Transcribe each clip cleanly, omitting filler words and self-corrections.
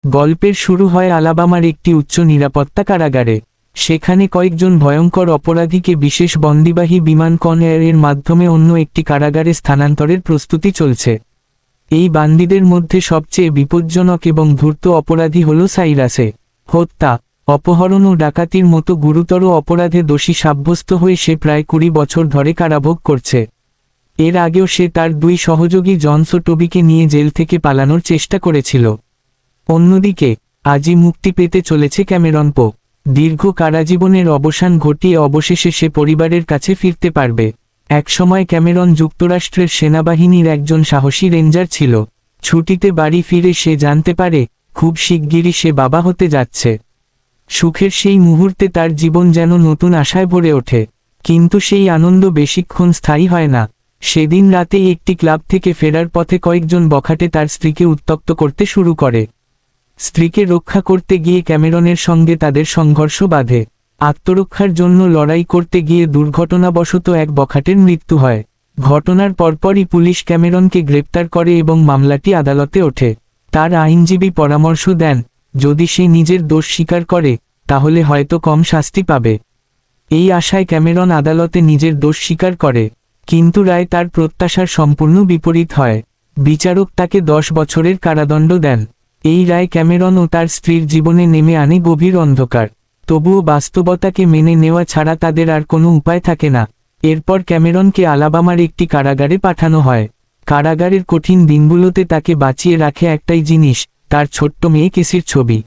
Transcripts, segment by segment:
গল্পের শুরু হয় আলাবামার একটি উচ্চ নিরাপত্তা কারাগারে। সেখানে কয়েকজন ভয়ঙ্কর অপরাধীকে বিশেষ বন্দিবাহী বিমান কনএয়ারের মাধ্যমে অন্য একটি কারাগারে স্থানান্তরের প্রস্তুতি চলছে। এই বান্দিদের মধ্যে সবচেয়ে বিপজ্জনক এবং ধূর্ত অপরাধী হল সাইরাসে। হত্যা, অপহরণ ও ডাকাতির মতো গুরুতর অপরাধে দোষী সাব্যস্ত হয়ে সে প্রায় 20 বছর ধরে কারাভোগ করছে। এর আগেও সে তার 2 সহযোগী জনস ও টবিকে নিয়ে জেল থেকে পালানোর চেষ্টা করেছিল। অন্যদিকে আজই মুক্তি পেতে চলেছে ক্যামেরন পো। দীর্ঘ কারাজীবনের অবসান ঘটিয়ে অবশেষে সে পরিবারের কাছে ফিরতে পারবে। একসময় ক্যামেরন যুক্তরাষ্ট্রের সেনাবাহিনীর একজন সাহসী রেঞ্জার ছিল। ছুটিতে বাড়ি ফিরে সে জানতে পারে খুব শিগগিরই সে বাবা হতে যাচ্ছে। সুখের সেই মুহূর্তে তার জীবন যেন নতুন আশায় ভরে ওঠে। কিন্তু সেই আনন্দ বেশিক্ষণ স্থায়ী হয় না। সেদিন রাতেই একটি ক্লাব থেকে ফেরার পথে কয়েকজন বখাটে তার স্ত্রীকে উত্ত্যক্ত করতে শুরু করে। স্ত্রীকে রক্ষা করতে গিয়ে ক্যামেরনের সঙ্গে তাদের সংঘর্ষ বাধে। আত্মরক্ষার জন্য লড়াই করতে গিয়ে দুর্ঘটনাবশত এক বখাটের মৃত্যু হয়। ঘটনার পরপরই পুলিশ ক্যামেরনকে গ্রেপ্তার করে এবং মামলাটি আদালতে ওঠে। তার আইনজীবী পরামর্শ দেন, যদি সে নিজের দোষ স্বীকার করে তাহলে হয়তো কম শাস্তি পাবে। এই আশায় ক্যামেরন আদালতে নিজের দোষ স্বীকার করে, কিন্তু রায় তার প্রত্যাশার সম্পূর্ণ বিপরীত হয়। বিচারক তাকে 10 বছরের কারাদণ্ড দেন। এই রায় ক্যামেরন ও তার স্ত্রীর জীবনে নেমে আনে গভীর অন্ধকার। তবুও বাস্তবতাকে মেনে নেওয়া ছাড়া তাদের আর কোনো উপায় থাকে না। এরপর ক্যামেরনকে আলাবামার একটি কারাগারে পাঠানো হয়। কারাগারের কঠিন দিনগুলোতে তাকে বাঁচিয়ে রাখে একটাই জিনিস, তার ছোট্ট মেয়ে কেসির ছবি।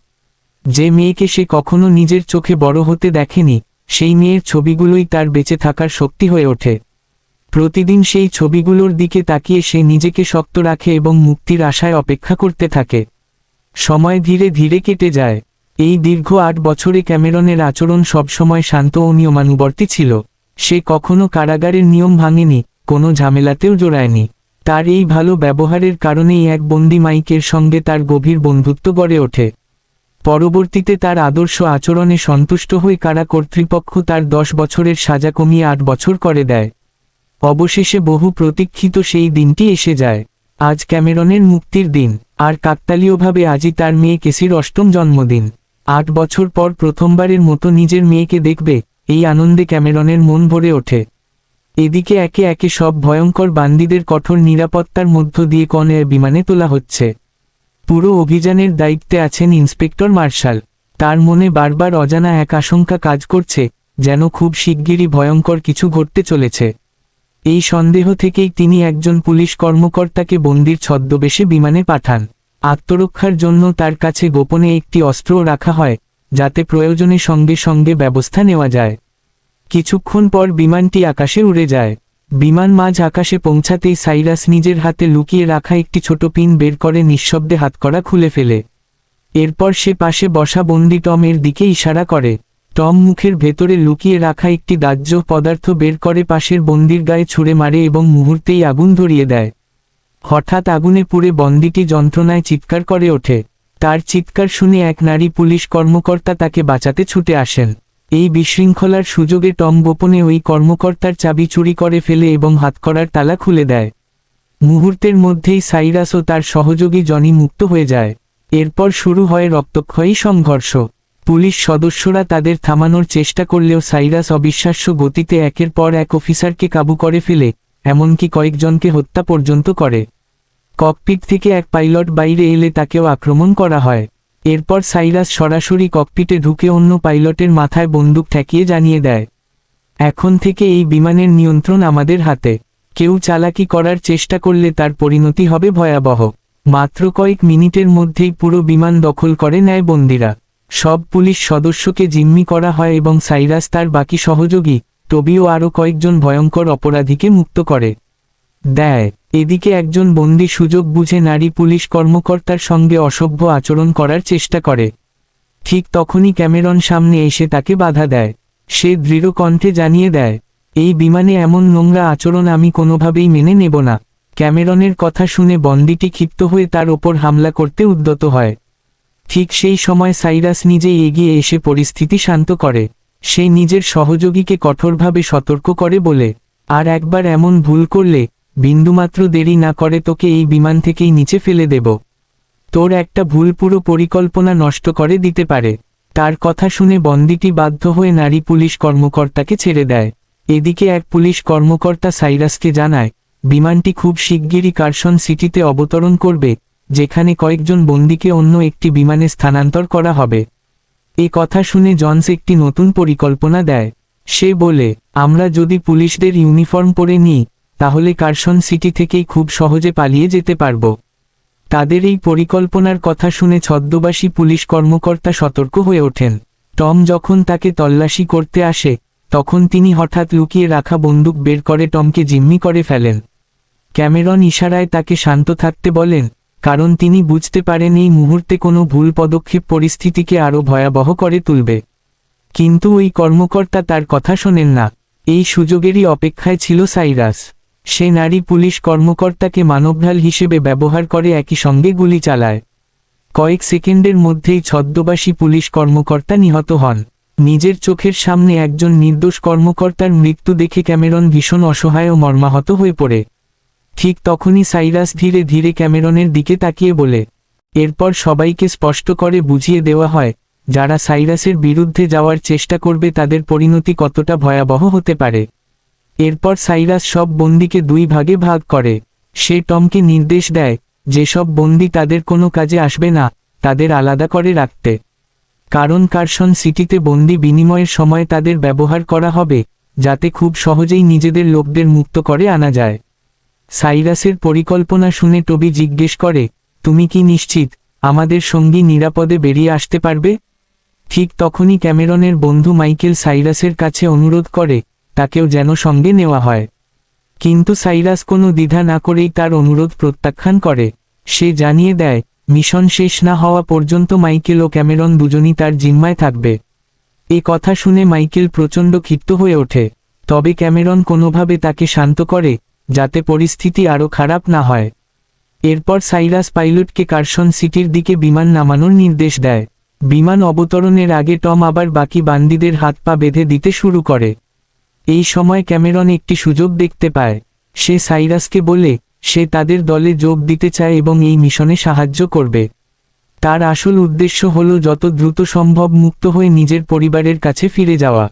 যে মেয়েকে সে কখনো নিজের চোখে বড় হতে দেখেনি, সেই মেয়ের ছবিগুলোই তার বেঁচে থাকার শক্তি হয়ে ওঠে। প্রতিদিন সেই ছবিগুলোর দিকে তাকিয়ে সে নিজেকে শক্ত রাখে এবং মুক্তির আশায় অপেক্ষা করতে থাকে। সময় ধীরে ধীরে কেটে যায়। এই দীর্ঘ 8 বছরে ক্যামেরনের আচরণ সবসময় শান্ত ও নিয়মানুবর্তী ছিল। সে কখনো কারাগারের নিয়ম ভাঙেনি, কোনো ঝামেলাতেও জড়ায়নি। তার এই ভালো ব্যবহারের কারণেই এক বন্দি মাইকের সঙ্গে তার গভীর বন্ধুত্ব গড়ে ওঠে। পরবর্তীতে তার আদর্শ আচরণে সন্তুষ্ট হয়ে কারা কর্তৃপক্ষ তার 10 বছরের সাজা কমিয়ে 8 বছর করে দেয়। অবশেষে বহু প্রতীক্ষিত সেই দিনটি এসে যায়। আজ ক্যামেরনের মুক্তির দিন, আর কাকতালীয়ভাবে আজই তার মেয়ে কেসির 8ম জন্মদিন। 8 বছর পর প্রথমবারের মতো নিজের মেয়েকে দেখবে, এই আনন্দে ক্যামেরনের মন ভরে ওঠে। এদিকে একে একে সব ভয়ঙ্কর বান্দিদের কঠোর নিরাপত্তার মধ্য দিয়ে কনএয়ার বিমানে তোলা হচ্ছে। পুরো অভিযানের দায়িত্বে আছেন ইন্সপেক্টর মার্শাল। তার মনে বারবার অজানা এক আশঙ্কা কাজ করছে, যেন খুব শিগগিরই ভয়ঙ্কর কিছু ঘটতে চলেছে। এই সন্দেহ থেকেই তিনি একজন পুলিশ কর্মকর্তাকে বন্দির ছদ্মবেশে বিমানে পাঠান। আত্মরক্ষার জন্য তার কাছে গোপনে একটি অস্ত্রও রাখা হয়, যাতে প্রয়োজনে সঙ্গে সঙ্গে ব্যবস্থা নেওয়া যায়। কিছুক্ষণ পর বিমানটি আকাশে উড়ে যায়। বিমান মাঝ আকাশে পৌঁছাতেই সাইরাস নিজের হাতে লুকিয়ে রাখা একটি ছোট পিন বের করে নিঃশব্দে হাতকড়া খুলে ফেলে। এরপর সে পাশে বসা বন্দি টমের দিকে ইশারা করে। টম মুখের ভেতরে লুকিয়ে রাখা একটি দাহ্য পদার্থ বের করে পাশের বন্দির গায়ে ছুঁড়ে মারে এবং মুহূর্তেই আগুন ধরিয়ে দেয়। হঠাৎ আগুনে পুড়ে বন্দিটি যন্ত্রণায় চিৎকার করে ওঠে। তার চিৎকার শুনে এক নারী পুলিশ কর্মকর্তা তাকে বাঁচাতে ছুটে আসেন। এই বিশৃঙ্খলার সুযোগে টম গোপনে ওই কর্মকর্তার চাবি চুরি করে ফেলে এবং হাতকড়ার তালা খুলে দেয়। মুহূর্তের মধ্যেই সাইরাস ও তার সহযোগী জনি মুক্ত হয়ে যায়। এরপর শুরু হয় রক্তক্ষয়ী সংঘর্ষ। পুলিশ সদস্যরা তাদের থামানোর চেষ্টা করলেও সাইরাস অবিশ্বাস্য গতিতে একের পর এক অফিসারকে কাবু করে ফেলে, এমনকি কয়েকজনকে হত্যা পর্যন্ত করে। ককপিট থেকে এক পাইলট বাইরে এলে তাকেও আক্রমণ করা হয়। এরপর সাইরাস সরাসরি ককপিটে ঢুকে অন্য পাইলটের মাথায় বন্দুক ঠেকিয়ে জানিয়ে দেয়, এখন থেকে এই বিমানের নিয়ন্ত্রণ আমাদের হাতে। কেউ চালাকি করার চেষ্টা করলে তার পরিণতি হবে ভয়াবহ। মাত্র কয়েক মিনিটের মধ্যেই পুরো বিমান দখল করে নেয় বন্দিরা। সব পুলিশ সদস্যকে জিম্মি করা হয় এবং সাইরাস তার বাকি সহযোগী, টবি ও আরও কয়েকজন ভয়ঙ্কর অপরাধীকে মুক্ত করে দেয়। এদিকে একজন বন্দী সুযোগ বুঝে নারী পুলিশ কর্মকর্তার সঙ্গে অসভ্য আচরণ করার চেষ্টা করে। ঠিক তখনই ক্যামেরন সামনে এসে তাকে বাধা দেয়। সে দৃঢ় কণ্ঠে জানিয়ে দেয়, এই বিমানে এমন নোংরা আচরণ আমি কোনোভাবেই মেনে নেব না। ক্যামেরনের কথা শুনে বন্দিটি ক্ষিপ্ত হয়ে তার ওপর হামলা করতে উদ্যত হয়। ঠিক সেই সময় সাইরাস নিজেই এগিয়ে এসে পরিস্থিতি শান্ত করে। সে নিজের সহযোগীকে কঠোরভাবে সতর্ক করে বলে, আর একবার এমন ভুল করলে বিন্দুমাত্র দেরি না করে তোকে এই বিমান থেকেই নিচে ফেলে দেব। তোর একটা ভুল পুরো পরিকল্পনা নষ্ট করে দিতে পারে। তার কথা শুনে বন্দিটি বাধ্য হয়ে নারী পুলিশ কর্মকর্তাকে ছেড়ে দেয়। এদিকে এক পুলিশ কর্মকর্তা সাইরাসকে জানায়, বিমানটি খুব শিগগিরই কারসন সিটিতে অবতরণ করবে, যেখানে কয়েকজন বন্দীকে অন্য একটি বিমানে স্থানান্তর করা হবে। এ কথা শুনে জনস একটি নতুন পরিকল্পনা দেয়। সে বলে, আমরা যদি পুলিশদের ইউনিফর্ম পরে নিই, তাহলে কারসন সিটি থেকেই খুব সহজে পালিয়ে যেতে পারব। তাদের এই পরিকল্পনার কথা শুনে ছদ্মবেশী পুলিশ কর্মকর্তা সতর্ক হয়ে ওঠেন। টম যখন তাকে তল্লাশি করতে আসে, তখন তিনি হঠাৎ লুকিয়ে রাখা বন্দুক বের করে টমকে জিম্মি করে ফেলেন। ক্যামেরন ইশারায় তাকে শান্ত থাকতে বলেন, কারণ তিনি বুঝতে পারেন এই মুহূর্তে কোনো ভুল পদক্ষেপ পরিস্থিতিকে আরও ভয়াবহ করে তুলবে। কিন্তু ওই কর্মকর্তা তার কথা শোনেন না। এই সুযোগেরই অপেক্ষায় ছিল সাইরাস। সে নারী পুলিশ কর্মকর্তাকে মানবঢাল হিসেবে ব্যবহার করে একই সঙ্গে গুলি চালায়। কয়েক সেকেন্ডের মধ্যেই ছদ্মবেশী পুলিশ কর্মকর্তা নিহত হন। নিজের চোখের সামনে একজন নির্দোষ কর্মকর্তার মৃত্যু দেখে ক্যামেরন ভীষণ অসহায় ও মর্মাহত হয়ে পড়ে। ঠিক তখনই সাইরাস ধীরে ধীরে ক্যামেরনের দিকে তাকিয়ে বলে। এরপর সবাইকে স্পষ্ট করে বুঝিয়ে দেওয়া হয়, যারা সাইরাসের বিরুদ্ধে যাওয়ার চেষ্টা করবে তাদের পরিণতি কতটা ভয়াবহ হতে পারে। এরপর সাইরাস সব বন্দীকে দুই ভাগে ভাগ করে। সে টমকে নির্দেশ দেয়, যেসব বন্দী তাদের কোনো কাজে আসবে না, তাদের আলাদা করে রাখতে। কারণ কারসন সিটিতে বন্দী বিনিময়ের সময় তাদের ব্যবহার করা হবে, যাতে খুব সহজেই নিজেদের লোকদের মুক্ত করে আনা যায়। সাইরাসের পরিকল্পনা শুনে টবি জিজ্ঞেস করে, তুমি কি নিশ্চিত আমাদের সঙ্গী নিরাপদে বেরিয়ে আসতে পারবে? ঠিক তখনই ক্যামেরনের বন্ধু মাইকেল সাইরাসের কাছে অনুরোধ করে, তাকেও যেন সঙ্গে নেওয়া হয়। কিন্তু সাইরাস কোনো দ্বিধা না করেই তার অনুরোধ প্রত্যাখ্যান করে। সে জানিয়ে দেয়, মিশন শেষ না হওয়া পর্যন্ত মাইকেল ও ক্যামেরন দুজনই তার জিম্মায় থাকবে। এ কথা শুনে মাইকেল প্রচণ্ড ক্ষিপ্ত হয়ে ওঠে। তবে ক্যামেরন কোনোভাবে তাকে শান্ত করে, যাতে পরিস্থিতি আরও খারাপ না হয়। এরপর সাইরাস পাইলটকে কারসন সিটির দিকে বিমান নামানোর নির্দেশ দেয়। বিমান অবতরণের আগে টম আবার বাকি বান্দিদের হাত পা বেঁধে দিতে শুরু করে। এই সময় ক্যামেরন একটি সুযোগ দেখতে পায়। সে সাইরাসকে বলে, সে তাদের দলে যোগ দিতে চায় এবং এই মিশনে সাহায্য করবে। তার আসল উদ্দেশ্য হল যত দ্রুত সম্ভব মুক্ত হয়ে নিজের পরিবারের কাছে ফিরে যাওয়া।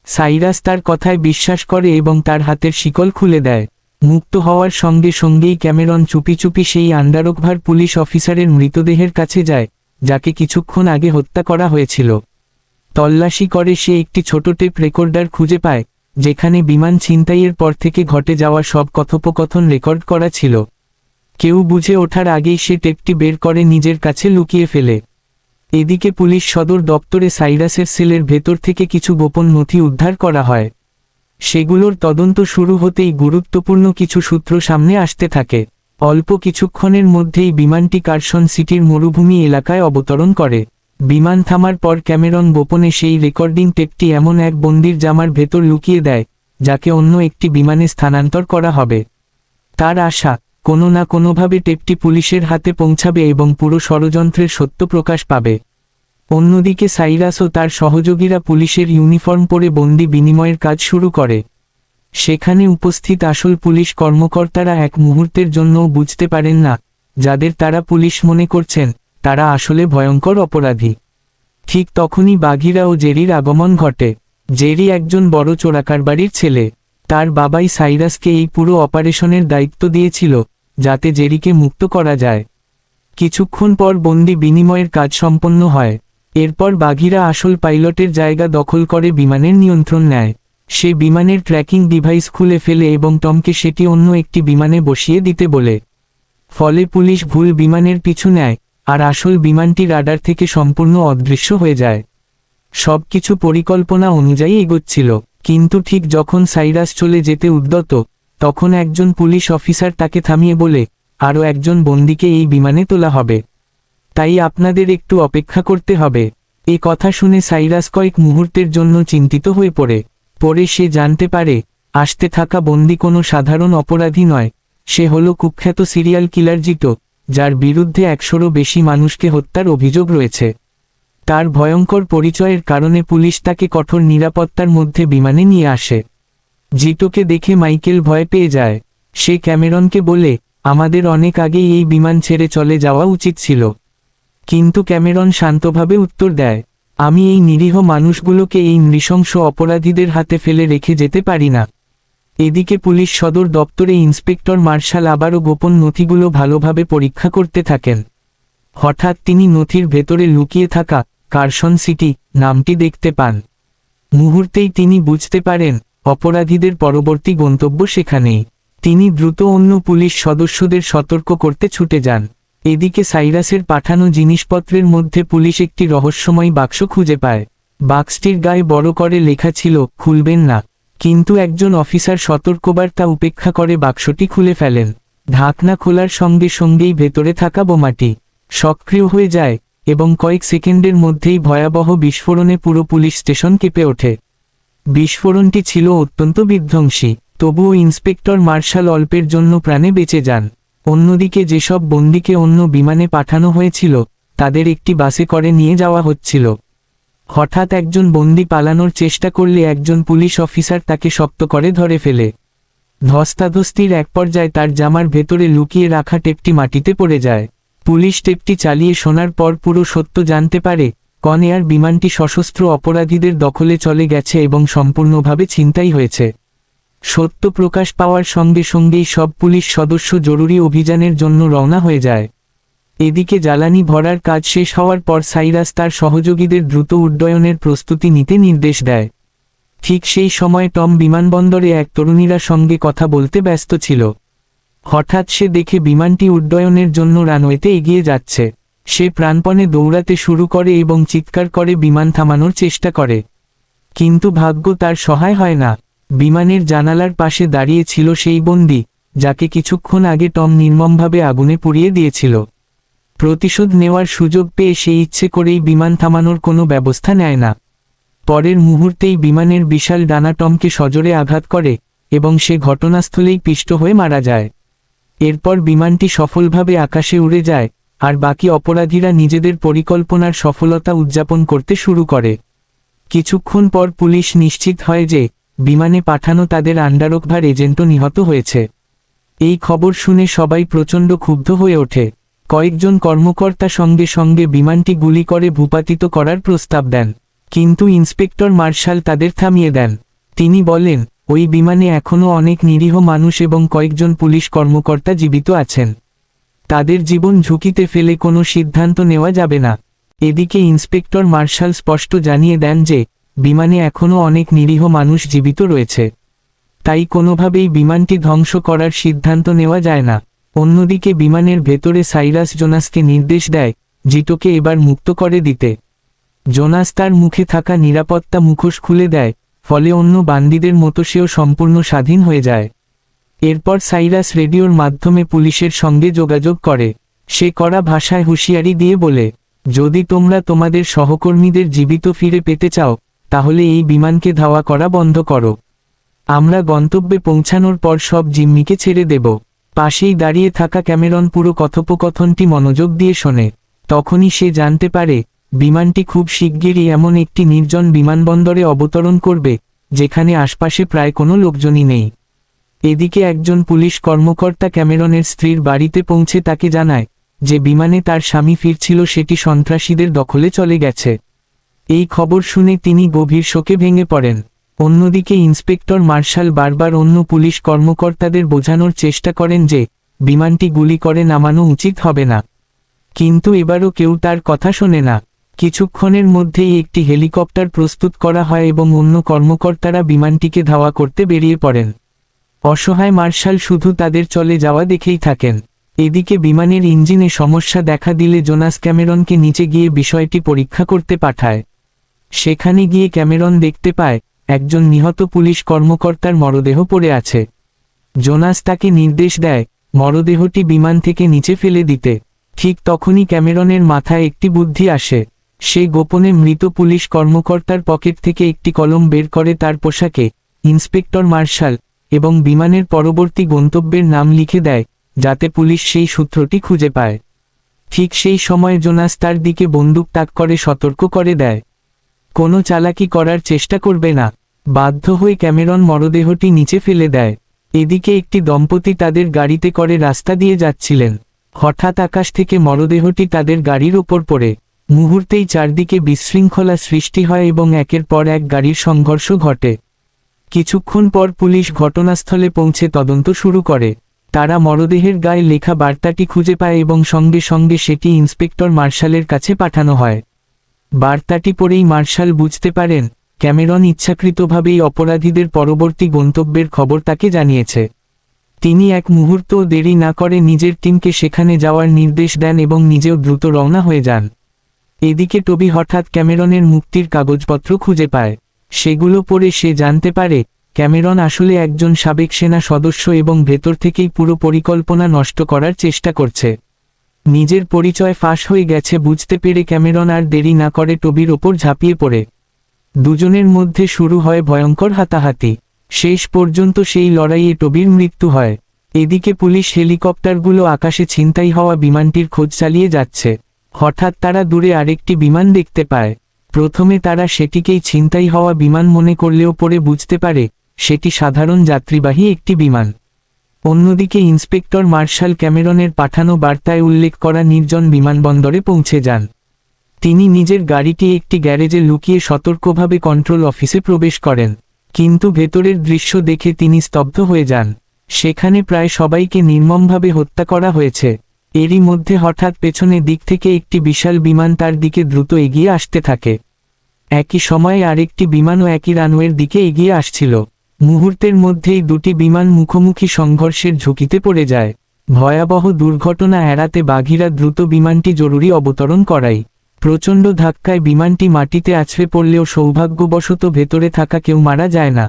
সাইরাস তার কথায় বিশ্বাস করে এবং তার হাতের শিকল খুলে দেয়। মুক্ত হওয়ার সঙ্গে সঙ্গেই ক্যামেরন চুপি চুপি সেই আন্ডারকভার পুলিশ অফিসারের মৃতদেহের কাছে যায়, যাকে কিছুক্ষণ আগে হত্যা করা হয়েছিল। তল্লাশি করে সে একটি ছোট টেপ রেকর্ডার খুঁজে পায়, যেখানে বিমান ছিনতাইয়ের পর থেকে ঘটে যাওয়া সব কথোপকথন রেকর্ড করা ছিল। কেউ বুঝে ওঠার আগেই সে টেপটি বের করে নিজের কাছে লুকিয়ে ফেলে। এদিকে পুলিশ সদর দপ্তরে সাইরাসের সেলের ভেতর থেকে কিছু গোপন নথি উদ্ধার করা হয়। সেগুলোর তদন্ত শুরু হতেই গুরুত্বপূর্ণ কিছু সূত্র সামনে আসতে থাকে। অল্প কিছুক্ষণের মধ্যেই বিমানটি কারসন সিটির মরুভূমি এলাকায় অবতরণ করে। বিমান থামার পর ক্যামেরন গোপনে সেই রেকর্ডিং টেপটি এমন এক বন্দির জামার ভেতর লুকিয়ে দেয়, যাকে অন্য একটি বিমানে স্থানান্তর করা হবে। তার আশা, কোনো না কোনোভাবে টেপটি পুলিশের হাতে পৌঁছাবে এবং পুরো ষড়যন্ত্রের সত্য প্রকাশ পাবে। অন্যদিকে সাইরাস ও তার সহযোগীরা পুলিশের ইউনিফর্ম পরে বন্দি বিনিময়ের কাজ শুরু করে। সেখানে উপস্থিত আসল পুলিশ কর্মকর্তারা এক মুহূর্তের জন্যও বুঝতে পারেন না, যাদের তারা পুলিশ মনে করছেন, তারা আসলে ভয়ঙ্কর অপরাধী। ঠিক তখনই বাঘিরা ও জেরির আগমন ঘটে। জেরি একজন বড় চোরাকারবারির ছেলে। তার বাবাই সাইরাসকে এই পুরো অপারেশনের দায়িত্ব দিয়েছিল, যাতে জেরিকে মুক্ত করা যায়। কিছুক্ষণ পর বন্দি বিনিময়ের কাজ সম্পন্ন হয়। এরপর বাঘিরা আসল পাইলটের জায়গা দখল করে বিমানের নিয়ন্ত্রণ নেয়। সে বিমানের ট্র্যাকিং ডিভাইস খুলে ফেলে এবং টমকে সেটি অন্য একটি বিমানে বসিয়ে দিতে বলে। ফলে পুলিশ ভুল বিমানের পিছু নেয়, আর আসল বিমানটি রাডার থেকে সম্পূর্ণ অদৃশ্য হয়ে যায়। সবকিছু পরিকল্পনা অনুযায়ী এগোচ্ছিল, কিন্তু ঠিক যখন সাইরাস চলে যেতে উদ্যত, তখন একজন পুলিশ অফিসার তাকে থামিয়ে বলে, আরও একজন বন্দীকে এই বিমানে তোলা হবে, তাই আপনাদের একটু অপেক্ষা করতে হবে। এ কথা শুনে সাইরাস কয়েক মুহূর্তের জন্য চিন্তিত হয়ে পড়ে। পরে সে জানতে পারে, আসতে থাকা বন্দী কোনো সাধারণ অপরাধী নয়, সে হলো কুখ্যাত সিরিয়াল কিলার জিটো, যার বিরুদ্ধে 100-রও বেশি মানুষকে হত্যার অভিযোগ রয়েছে। তার ভয়ঙ্কর পরিচয়ের কারণে পুলিশ তাকে কঠোর নিরাপত্তার মধ্যে বিমানে নিয়ে আসে। জিটোকে দেখে মাইকেল ভয় পেয়ে যায়। সে ক্যামেরনকে বলে, আমাদের অনেক আগেই এই বিমান ছেড়ে চলে যাওয়া উচিত ছিল। কিন্তু ক্যামেরন শান্তভাবে উত্তর দেয়, আমি এই নিরীহ মানুষগুলোকে এই নৃশংস অপরাধীদের হাতে ফেলে রেখে যেতে পারি না। এদিকে পুলিশ সদর দপ্তরে ইন্সপেক্টর মার্শাল আবারও গোপন নথিগুলো ভালোভাবে পরীক্ষা করতে থাকেন। হঠাৎ তিনি নথির ভেতরে লুকিয়ে থাকা কারসন সিটি নামটি দেখতে পান। মুহূর্তেই তিনি বুঝতে পারেন অপরাধীদের পরবর্তী গন্তব্য সেখানেই। তিনি দ্রুত অন্য পুলিশ সদস্যদের সতর্ক করতে ছুটে যান। এদিকে সাইরাসের পাঠানো জিনিসপত্রের মধ্যে পুলিশ একটি রহস্যময় বাক্স খুঁজে পায়। বাক্সটির গায়ে বড় করে লেখা ছিল, খুলবেন না। কিন্তু একজন অফিসার সতর্কবার্তা উপেক্ষা করে বাক্সটি খুলে ফেলেন। ঢাকনা খোলার সঙ্গে সঙ্গেই ভেতরে থাকা বোমাটি সক্রিয় হয়ে যায় এবং কয়েক সেকেন্ডের মধ্যেই ভয়াবহ বিস্ফোরণে পুরো পুলিশ স্টেশন কেঁপে ওঠে। বিস্ফোরণটি ছিল অত্যন্ত বিধ্বংসী, তবুও ইন্সপেক্টর মার্শাল অল্পের জন্য প্রাণে বেঁচে যান। অন্যদিকে যেসব বন্দীকে অন্য বিমানে পাঠানো হয়েছিল তাদের একটি বাসে করে নিয়ে যাওয়া হচ্ছিল। হঠাৎ একজন বন্দী পালানোর চেষ্টা করলে একজন পুলিশ অফিসার তাকে শক্ত করে ধরে ফেলে। ধস্তাধস্তির এক পর্যায়ে তার জামার ভেতরে লুকিয়ে রাখা টেপটি মাটিতে পড়ে যায়। পুলিশ টেপটি চালিয়ে শোনার পর পুরো সত্য জানতে পারে, কন এয়ার বিমানটি সশস্ত্র অপরাধীদের দখলে চলে গেছে এবং সম্পূর্ণভাবে ছিনতাই হয়েছে। সত্য প্রকাশ পাওয়ার সঙ্গে সঙ্গেই সব পুলিশ সদস্য জরুরি অভিযানের জন্য রওনা হয়ে যায়। এদিকে জ্বালানি ভরার কাজ শেষ হওয়ার পর সাইরাস তার সহযোগীদের দ্রুত উড্ডয়নের প্রস্তুতি নিতে নির্দেশ দেয়। ঠিক সেই সময় টম বিমানবন্দরে এক তরুণীর সঙ্গে কথা বলতে ব্যস্ত ছিল। হঠাৎ সে দেখে বিমানটি উড্ডয়নের জন্য রানওয়েতে এগিয়ে যাচ্ছে। সে প্রাণপণে দৌড়াতে শুরু করে এবং চিৎকার করে বিমান থামানোর চেষ্টা করে। কিন্তু ভাগ্য তার সহায় হয় না। বিমানের জানালার পাশে দাঁড়িয়ে ছিল সেই বন্দী যাকে কিছুক্ষণ আগে টম নির্মমভাবে আগুনে পুড়িয়ে দিয়েছিল। প্রতিশোধ নেওয়ার সুযোগ পেয়ে সে ইচ্ছে করেই বিমান থামানোর কোনো ব্যবস্থা নেয় না। পরের মুহূর্তেই বিমানের বিশাল ডানা টমকে সজোরে আঘাত করে এবং সে ঘটনাস্থলেই পিষ্ট হয়ে মারা যায়। এরপর বিমানটি সফলভাবে আকাশে উড়ে যায় আর বাকি অপরাধীরা নিজেদের পরিকল্পনার সফলতা উদযাপন করতে শুরু করে। কিছুক্ষণ পর পুলিশ নিশ্চিত হয় যে বিমানে পাঠানো তাদের আন্ডারকভার এজেন্টও নিহত হয়েছে। এই খবর শুনে সবাই প্রচণ্ড ক্ষুব্ধ হয়ে ওঠে। কয়েকজন কর্মকর্তা সঙ্গে সঙ্গে বিমানটি গুলি করে ভূপাতিত করার প্রস্তাব দেন, কিন্তু ইন্সপেক্টর মার্শাল তাদের থামিয়ে দেন। তিনি বলেন, ওই বিমানে এখনও অনেক নিরীহ মানুষ এবং কয়েকজন পুলিশ কর্মকর্তা জীবিত আছেন। তাদের জীবন ঝুঁকিতে ফেলে কোনো সিদ্ধান্ত নেওয়া যাবে না। এদিকে ইন্সপেক্টর মার্শাল স্পষ্ট জানিয়ে দেন যে বিমানে এখনও অনেক নিরীহ মানুষ জীবিত রয়েছে, তাই কোনোভাবেই বিমানটি ধ্বংস করার সিদ্ধান্ত নেওয়া যায় না। অন্যদিকে বিমানের ভেতরে সাইরাস জোনাসকে নির্দেশ দেয় জিটোকে এবার মুক্ত করে দিতে। জোনাস তার মুখে থাকা নিরাপত্তা মুখোশ খুলে দেয়, ফলে অন্য বান্দিদের মতো সেও সম্পূর্ণ স্বাধীন হয়ে যায়। এরপর সাইরাস রেডিওর মাধ্যমে পুলিশের সঙ্গে যোগাযোগ করে। সে কড়া ভাষায় হুঁশিয়ারি দিয়ে বলে, যদি তোমরা তোমাদের সহকর্মীদের জীবিত ফিরে পেতে চাও তাহলে এই বিমানকে ধাওয়া করা বন্ধ করো। আমরা গন্তব্যে পৌঁছানোর পর সব জিম্মিকে ছেড়ে দেব। পাশেই দাঁড়িয়ে থাকা ক্যামেরন পুরো কথোপকথনটি মনোযোগ দিয়ে শোনে। তখনই সে জানতে পারে বিমানটি খুব শিগগিরই এমন একটি নির্জন বিমানবন্দরে অবতরণ করবে যেখানে আশপাশে প্রায় কোনো লোকজনই নেই। এদিকে একজন পুলিশ কর্মকর্তা ক্যামেরনের স্ত্রীর বাড়িতে পৌঁছে তাকে জানায় যে বিমানে তার স্বামী ফিরছিল সেটি সন্ত্রাসীদের দখলে চলে গেছে। এই খবর শুনে তিনি গভীর শোকে ভেঙে পড়েন। অন্যদিকে ইন্সপেক্টর মার্শাল বারবার অন্য পুলিশ কর্মকর্তাদের বোঝানোর চেষ্টা করেন যে বিমানটি গুলি করে নামানো উচিত হবে না, কিন্তু এবারও কেউ তার কথা শোনে না। কিছুক্ষণের মধ্যেই একটি হেলিকপ্টার প্রস্তুত করা হয় এবং অন্য কর্মকর্তারা বিমানটিকে ধাওয়া করতে বেরিয়ে পড়েন। অসহায় মার্শাল শুধু তাদের চলে যাওয়া দেখেই থাকেন। এদিকে বিমানের ইঞ্জিনে সমস্যা দেখা দিলে জোনাস ক্যামেরনকে নিচে গিয়ে বিষয়টি পরীক্ষা করতে পাঠায়। সেখানে গিয়ে ক্যামেরন দেখতে পায় একজন নিহত পুলিশ কর্মকর্তার মরদেহ পড়ে আছে। জোনাস তাকে নির্দেশ দেয় মরদেহটি বিমান থেকে নিচে ফেলে দিতে। ঠিক তখনই ক্যামেরনের মাথায় একটি বুদ্ধি আসে। সে গোপনে মৃত পুলিশ কর্মকর্তার পকেট থেকে একটি কলম বের করে তার পোশাকে ইন্সপেক্টর মার্শাল এবং বিমানের পরবর্তী গন্তব্যের নাম লিখে দেয় যাতে পুলিশ সেই সূত্রটি খুঁজে পায়। ঠিক সেই সময় জোনাস তার দিকে বন্দুক তাক করে সতর্ক করে দেয়, কোনো চালাকি করার চেষ্টা করবে না। বাধ্য হয়ে ক্যামেরন মরদেহটি নিচে ফেলে দেয়। এদিকে একটি দম্পতি তাদের গাড়িতে করে রাস্তা দিয়ে যাচ্ছিলেন। হঠাৎ আকাশ থেকে মরদেহটি তাদের গাড়ির ওপর পড়ে। মুহূর্তেই চারদিকে বিশৃঙ্খলা সৃষ্টি হয় এবং একের পর এক গাড়ির সংঘর্ষ ঘটে। কিছুক্ষণ পর পুলিশ ঘটনাস্থলে পৌঁছে তদন্ত শুরু করে। তারা মরদেহের গায়ে লেখা বার্তাটি খুঁজে পায় এবং সঙ্গে সঙ্গে সেটি ইন্সপেক্টর মার্শালের কাছে পাঠানো হয়। বার্তাটি পড়েই মার্শাল বুঝতে পারেন ক্যামেরন ইচ্ছাকৃতভাবেই অপরাধীদের পরবর্তী গন্তব্যের খবর তাকে জানিয়েছে। তিনি এক মুহূর্তও দেরি না করে নিজের টিমকে সেখানে যাওয়ার নির্দেশ দেন এবং নিজেও দ্রুত রওনা হয়ে যান। এদিকে টবি হঠাৎ ক্যামেরনের মুক্তির কাগজপত্র খুঁজে পায়। সেগুলো পড়ে সে জানতে পারে ক্যামেরন আসলে একজন সাবেক সেনা সদস্য এবং ভেতর থেকেই পুরো পরিকল্পনা নষ্ট করার চেষ্টা করছে। নিজের পরিচয় ফাঁস হয়ে গেছে বুঝতে পেরে ক্যামেরন আর দেরি না করে টবির ওপর ঝাঁপিয়ে পড়ে। দুজনের মধ্যে শুরু হয় ভয়ঙ্কর হাতাহাতি। শেষ পর্যন্ত সেই লড়াইয়ে টবির মৃত্যু হয়। এদিকে পুলিশ হেলিকপ্টারগুলো আকাশে ছিনতাই হওয়া বিমানটির খোঁজ চালিয়ে যাচ্ছে। হঠাৎ তারা দূরে আরেকটি বিমান দেখতে পায়। প্রথমে তারা সেটিকেই ছিনতাই হওয়া বিমান মনে করলেও পরে বুঝতে পারে সেটি সাধারণ যাত্রীবাহী একটি বিমান। অন্যদিকে ইন্সপেক্টর মার্শাল ক্যামেরনের পাঠানো বার্তায় উল্লেখ করা নির্জন বিমানবন্দরে পৌঁছে যান। তিনি নিজের গাড়িটি একটি গ্যারেজে লুকিয়ে সতর্কভাবে কন্ট্রোল অফিসে প্রবেশ করেন, কিন্তু ভেতরের দৃশ্য দেখে তিনি স্তব্ধ হয়ে যান। সেখানে প্রায় সবাইকে নির্মমভাবে হত্যা করা হয়েছে। এরই মধ্যে হঠাৎ পেছনে দিক থেকে একটি বিশাল বিমান তার দিকে দ্রুত এগিয়ে আসতে থাকে। একই সময়ে আরেকটি বিমানও একই রানওয়ের দিকে এগিয়ে আসছিল। মুহূর্তের মধ্যেই দুটি বিমান মুখোমুখি সংঘর্ষের ঝুঁকিতে পড়ে যায়। ভয়াবহ দুর্ঘটনা এড়াতে বাঘিরা দ্রুত বিমানটি জরুরি অবতরণ করায়। প্রচণ্ড ধাক্কায় বিমানটি মাটিতে আছড়ে পড়লেও সৌভাগ্যবশত ভেতরে থাকা কেউ মারা যায় না।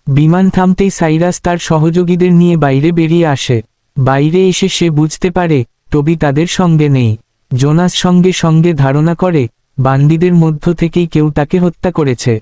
বিমান থামতেই সাইরাস তার সহযোগীদের নিয়ে বাইরে বেরিয়ে আসে। বাইরে এসে সে বুঝতে পারে টবি তাদের সঙ্গে নেই। জোনাস সঙ্গে সঙ্গে ধারণা করে বান্দিদের মধ্য থেকেই কেউ তাকে হত্যা করেছে।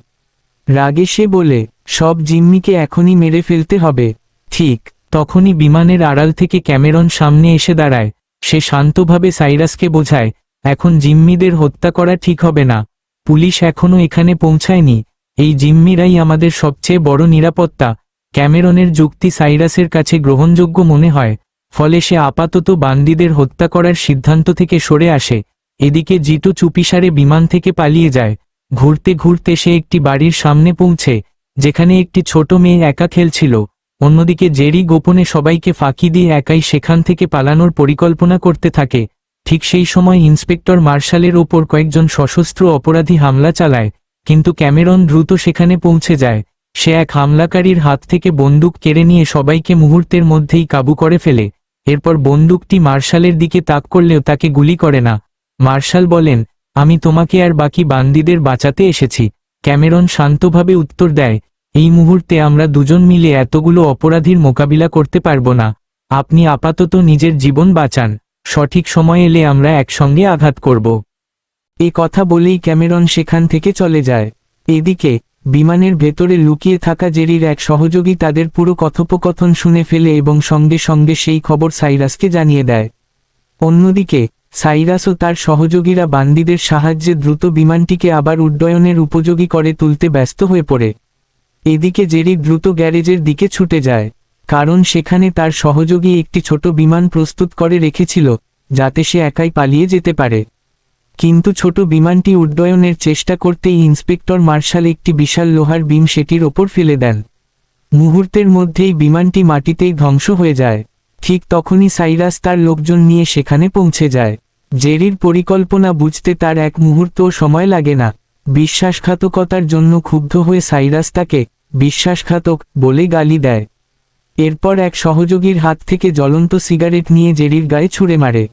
রাগে সে বলে, সব জিম্মিকে এখনই মেরে ফেলতে হবে। ঠিক তখনই বিমানের আড়াল থেকে ক্যামেরন সামনে এসে দাঁড়ায়। সে শান্তভাবে সাইরাসকে বোঝায়, এখন জিম্মিদের হত্যা করা ঠিক হবে না। পুলিশ এখনও এখানে পৌঁছায়নি। এই জিম্মিরাই আমাদের সবচেয়ে বড় নিরাপত্তা। ক্যামেরনের যুক্তি সাইরাসের কাছে গ্রহণযোগ্য মনে হয়, ফলে সে আপাতত বান্দিদের হত্যা করার সিদ্ধান্ত থেকে সরে আসে। এদিকে জিটু চুপিসারে বিমান থেকে পালিয়ে যায়। ঘুরতে ঘুরতে সে একটি বাড়ির সামনে পৌঁছে, যেখানে একটি ছোট মেয়ে একা খেলছিল। অন্যদিকে জেরি গোপনে সবাইকে ফাঁকি দিয়ে একাই সেখান থেকে পালানোর পরিকল্পনা করতে থাকে। ঠিক সেই সময় ইন্সপেক্টর মার্শালের ওপর কয়েকজন সশস্ত্র অপরাধী হামলা চালায়, কিন্তু ক্যামেরন দ্রুত সেখানে পৌঁছে যায়। সে এক হামলাকারীর হাত থেকে বন্দুক কেড়ে নিয়ে সবাইকে মুহূর্তের মধ্যেই কাবু করে ফেলে। এরপর বন্দুকটি মার্শালের দিকে তাক করলেও তাকে গুলি করে না। মার্শাল বলেন, আমি তোমাকে আর বাকি বান্দিদের বাঁচাতে এসেছি। ক্যামেরন শান্তভাবে উত্তর দেয়, এই মুহূর্তে আমরা দুজন মিলে এতগুলো অপরাধীর মোকাবিলা করতে পারব না। আপনি আপাতত নিজের জীবন বাঁচান। সঠিক সময় এলে আমরা একসঙ্গে আঘাত করব। এ কথা বলেই ক্যামেরন সেখান থেকে চলে যায়। এদিকে বিমানের ভেতরে লুকিয়ে থাকা জেরির এক সহযোগী তাদের পুরো কথোপকথন শুনে ফেলে এবং সঙ্গে সঙ্গে সেই খবর সাইরাসকে জানিয়ে দেয়। অন্যদিকে সাইরাস ও তার সহযোগীরা বান্দিদের সাহায্যে দ্রুত বিমানটিকে আবার উড্ডয়নের উপযোগী করে তুলতে ব্যস্ত হয়ে পড়ে। এদিকে জেরি দ্রুত গ্যারেজের দিকে ছুটে যায়, কারণ সেখানে তার সহযোগী একটি ছোট বিমান প্রস্তুত করে রেখেছিল, যাতে সে একাই পালিয়ে যেতে পারে। কিন্তু ছোট বিমানটি উড্ডয়নের চেষ্টা করতেই ইন্সপেক্টর মার্শাল একটি বিশাল লোহার বিম সেটির ওপর ফেলে দেন। মুহূর্তের মধ্যেই বিমানটি মাটিতেই ধ্বংস হয়ে যায়। ঠিক তখনই সাইরাস তার লোকজন নিয়ে সেখানে পৌঁছে যায়। জেরির পরিকল্পনা বুঝতে তার এক মুহূর্তও সময় লাগে না। বিশ্বাসঘাতকতার জন্য ক্ষুব্ধ হয়ে সাইরাস তাকে বিশ্বাসঘাতক বলে গালি দেয়। এরপর এক সহযোগীর হাত থেকে জ্বলন্ত সিগারেট নিয়ে জেরির গায়ে ছুঁড়ে মারে।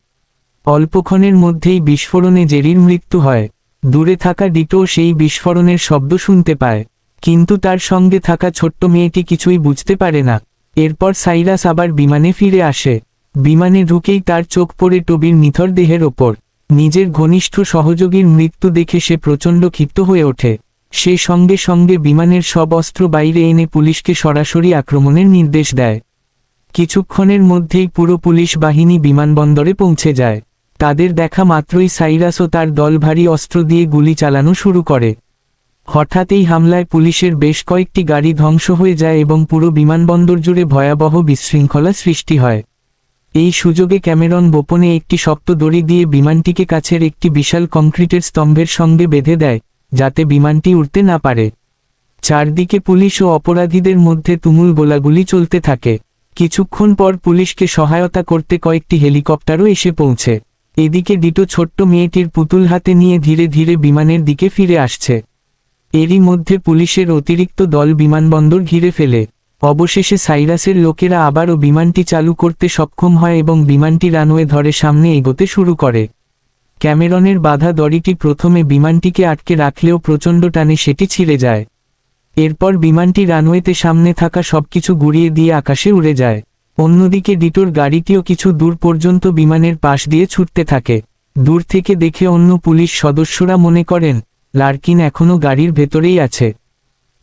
অল্পক্ষণের মধ্যেই বিস্ফোরণে জেরির মৃত্যু হয়। দূরে থাকা ডিটো সেই বিস্ফোরণের শব্দ শুনতে পায়, কিন্তু তার সঙ্গে থাকা ছোট্ট মেয়েটি কিছুই বুঝতে পারে না। এরপর সাইরাস আবার বিমানে ফিরে আসে। বিমানে ঢুকেই তার চোখ পড়ে টবির নিথর দেহের ওপর। নিজের ঘনিষ্ঠ সহযোগীর মৃত্যু দেখে সে প্রচণ্ড ক্ষিপ্ত হয়ে ওঠে। সে সঙ্গে সঙ্গে বিমানের সব অস্ত্র বাইরে এনে পুলিশকে সরাসরি আক্রমণের নির্দেশ দেয়। কিছুক্ষণের মধ্যেই পুরো পুলিশ বাহিনী বিমানবন্দরে পৌঁছে যায়। তাদের দেখা মাত্রই সাইরাস ও তার দল ভারী অস্ত্র দিয়ে গুলি চালানো শুরু করে। হঠাৎ এই হামলায় পুলিশের বেশ কয়েকটি গাড়ি ধ্বংস হয়ে যায় এবং পুরো বিমানবন্দর জুড়ে ভয়াবহ বিশৃঙ্খলা সৃষ্টি হয়। এই সুযোগে ক্যামেরন গোপনে একটি শক্ত দড়ি দিয়ে বিমানটিকে কাছের একটি বিশাল কংক্রিটের স্তম্ভের সঙ্গে বেঁধে দেয়, যাতে বিমানটি উড়তে না পারে। চারদিকে পুলিশ ও অপরাধীদের মধ্যে তুমুল গোলাগুলি চলতে থাকে। কিছুক্ষণ পর পুলিশকে সহায়তা করতে কয়েকটি হেলিকপ্টারও এসে পৌঁছে। এদিকে ডিটো ছোট্ট মেয়েটির পুতুল হাতে নিয়ে ধীরে ধীরে বিমানের দিকে ফিরে আসছে। এরই মধ্যে পুলিশের অতিরিক্ত দল বিমানবন্দর ঘিরে ফেলে। অবশেষে সাইরাসের লোকেরা আবারও বিমানটি চালু করতে সক্ষম হয় এবং বিমানটি রানওয়ে ধরে সামনে এগোতে শুরু করে। ক্যামেরনের বাধা দড়িটি প্রথমে বিমানটিকে আটকে রাখলেও প্রচণ্ড টানে সেটি ছিঁড়ে যায়। এরপর বিমানটি রানওয়েতে সামনে থাকা সবকিছু গুড়িয়ে দিয়ে আকাশে উড়ে যায়। অন্যদিকে ডিটোর গাড়িটিও কিছু দূর পর্যন্ত বিমানের পাশ দিয়ে ছুটতে থাকে। দূর থেকে দেখে অন্য পুলিশ সদস্যরা মনে করেন লার্কিন এখনও গাড়ির ভেতরেই আছে।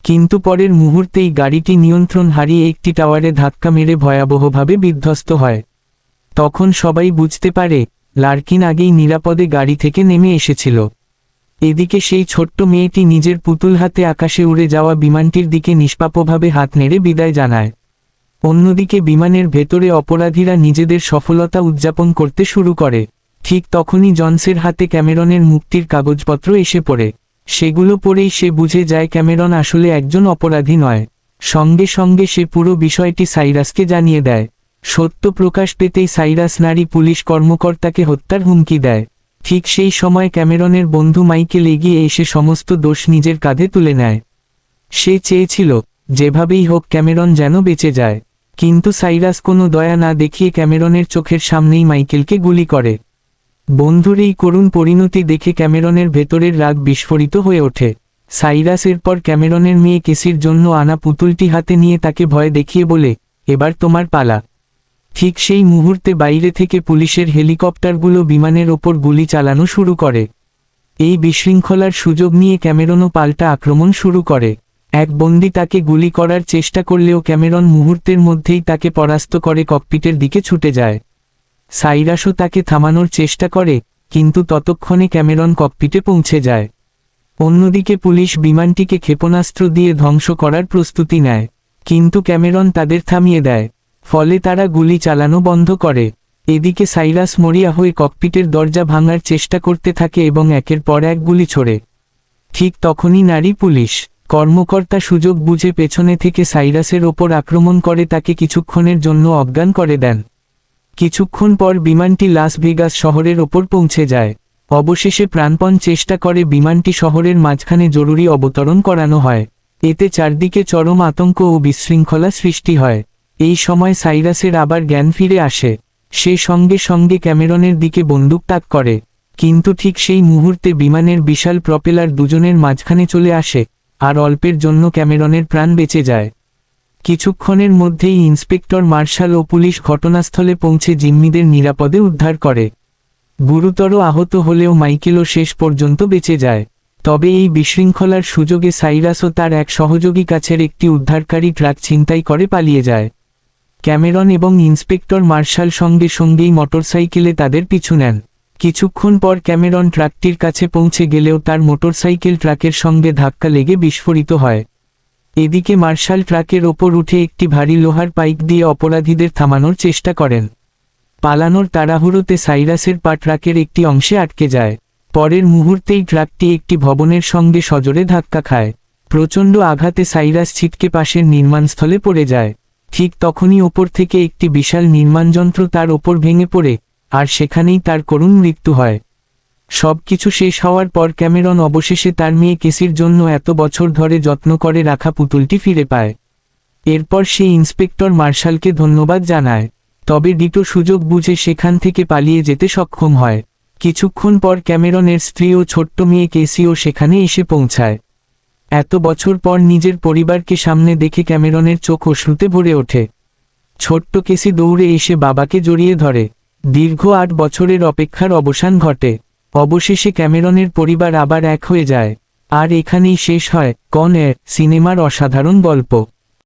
কিন্তু পরের মুহূর্তেই গাড়িটি নিয়ন্ত্রণ হারিয়ে একটি টাওয়ারে ধাক্কা মেরে ভয়াবহভাবে বিধ্বস্ত হয়। তখন সবাই বুঝতে পারে লার্কিন আগেই নিরাপদে গাড়ি থেকে নেমে এসেছিল। এদিকে সেই ছোট্ট মেয়েটি নিজের পুতুল হাতে আকাশে উড়ে যাওয়া বিমানটির দিকে নিষ্পাপভাবে হাত নেড়ে বিদায় জানায়। অন্যদিকে বিমানের ভেতরে অপরাধীরা নিজেদের সফলতা উদযাপন করতে শুরু করে। ঠিক তখনই জনসের হাতে ক্যামেরনের মুক্তির কাগজপত্র এসে পড়ে। সেগুলো পড়েই সে বুঝে যায় ক্যামেরন আসলে একজন অপরাধী নয়। সঙ্গে সঙ্গে সে পুরো বিষয়টি সাইরাসকে জানিয়ে দেয়। সত্য প্রকাশ পেতেই সাইরাস নারী পুলিশ কর্মকর্তাকে হত্যার হুমকি দেয়। ঠিক সেই সময় ক্যামেরনের বন্ধু মাইকেল এগিয়ে এসে সমস্ত দোষ নিজের কাঁধে তুলে নেয়। সে চেয়েছিল যেভাবেই হোক ক্যামেরন যেন বেঁচে যায়, কিন্তু সাইরাস কোনো দয়া না দেখিয়ে ক্যামেরনের চোখের সামনেই মাইকেলকে গুলি করে। বন্ধুর এই করুণ পরিণতি দেখে ক্যামেরনের ভেতরের রাগ বিস্ফোরিত হয়ে ওঠে। সাইরাস এরপর ক্যামেরনের মেয়ে কেসির জন্য আনা পুতুলটি হাতে নিয়ে তাকে ভয় দেখিয়ে বলে, এবার তোমার পালা। ঠিক সেই মুহূর্তে বাইরে থেকে পুলিশের হেলিকপ্টারগুলো বিমানের ওপর গুলি চালানো শুরু করে। এই বিশৃঙ্খলার সুযোগ নিয়ে ক্যামেরনও পাল্টা আক্রমণ শুরু করে। এক বন্দী তাকে গুলি করার চেষ্টা করলেও ক্যামেরন মুহূর্তের মধ্যেই তাকে পরাস্ত করে ককপিটের দিকে ছুটে যায়। সাইরাসও তাকে থামানোর চেষ্টা করে, কিন্তু ততক্ষণে ক্যামেরন ককপিটে পৌঁছে যায়। অন্যদিকে পুলিশ বিমানটিকে ক্ষেপণাস্ত্র দিয়ে ধ্বংস করার প্রস্তুতি নেয়, কিন্তু ক্যামেরন তাদের থামিয়ে দেয়। ফলে তারা গুলি চালানো বন্ধ করে। এদিকে সাইরাস মরিয়া হয়ে ককপিটের দরজা ভাঙার চেষ্টা করতে থাকে এবং একের পর এক গুলি ছোড়ে। ঠিক তখনই নারী পুলিশ কর্মকর্তা সুযোগ বুঝে পেছনে থেকে সাইরাসের ওপর আক্রমণ করে তাকে কিছুক্ষণের জন্য অজ্ঞান করে দেন। কিছুক্ষণ পর বিমানটি লাস ভেগাস শহরের ওপর পৌঁছে যায়। অবশেষে প্রাণপণ চেষ্টা করে বিমানটি শহরের মাঝখানে জরুরি অবতরণ করানো হয়। এতে চারদিকে চরম আতঙ্ক ও বিশৃঙ্খলা সৃষ্টি হয়। এই সময় সাইরাসের আবার জ্ঞান ফিরে আসে। সে সঙ্গে সঙ্গে ক্যামেরনের দিকে বন্দুক তাক করে, কিন্তু ঠিক সেই মুহূর্তে বিমানের বিশাল প্রপেলার দুজনের মাঝখানে চলে আসে, আর অল্পের জন্য ক্যামেরনের প্রাণ বেঁচে যায়। কিছুক্ষণের মধ্যেই ইন্সপেক্টর মার্শাল ও পুলিশ ঘটনাস্থলে পৌঁছে জিম্মিদের নিরাপদে উদ্ধার করে। গুরুতর আহত হলেও মাইকেলও শেষ পর্যন্ত বেঁচে যায়। তবে এই বিশৃঙ্খলার সুযোগে সাইরাস ও তার এক সহযোগী কাছের একটি উদ্ধারকারী ট্রাক ছিনতাই করে পালিয়ে যায়। ক্যামেরন এবং ইন্সপেক্টর মার্শাল সঙ্গে সঙ্গেই মোটরসাইকেলে তাদের পিছু নেন। কিছুক্ষণ পর ক্যামেরন ট্রাকটির কাছে পৌঁছে গেলেও তার মোটরসাইকেল ট্রাকের সঙ্গে ধাক্কা লেগে বিস্ফোরিত হয়। এদিকে মার্শাল ট্রাকের ওপর উঠে একটি ভারী লোহার পাইপ দিয়ে অপরাধীদের থামানোর চেষ্টা করেন। পালানোর তাড়াহুড়োতে সাইরাসের পা ট্রাকের একটি অংশে আটকে যায়। পরের মুহূর্তেই ট্রাকটি একটি ভবনের সঙ্গে সজোরে ধাক্কা খায়। প্রচণ্ড আঘাতে সাইরাস ছিটকে পাশের নির্মাণস্থলে পড়ে যায়। ঠিক তখনই ওপর থেকে একটি বিশাল নির্মাণযন্ত্র তার ওপর ভেঙে পড়ে, আর সেখানেই তার করুণ মৃত্যু হয়। সবকিছু শেষ হওয়ার পর ক্যামেরন অবশেষে তার মেয়ে কেসির জন্য এত বছর ধরে যত্ন করে রাখা পুতুলটি ফিরে পায়। এরপর সে ইন্সপেক্টর মার্শালকে ধন্যবাদ জানায়। তবে ডিটো সুযোগ বুঝে সেখান থেকে পালিয়ে যেতে সক্ষম হয়। কিছুক্ষণ পর ক্যামেরনের স্ত্রী ও ছোট্ট মেয়ে কেসিও সেখানে এসে পৌঁছায়। এত বছর পর নিজের পরিবারকে সামনে দেখে ক্যামেরনের চোখ অশ্রুতে ভরে ওঠে। ছোট্ট কেসি দৌড়ে এসে বাবাকে জড়িয়ে ধরে। দীর্ঘ 8 বছরের অপেক্ষার অবসান ঘটে। অবশেষে ক্যামেরনের পরিবার আবার এক হয়ে যায়। আর এখানেই শেষ হয় কন এয়ার সিনেমার অসাধারণ গল্প।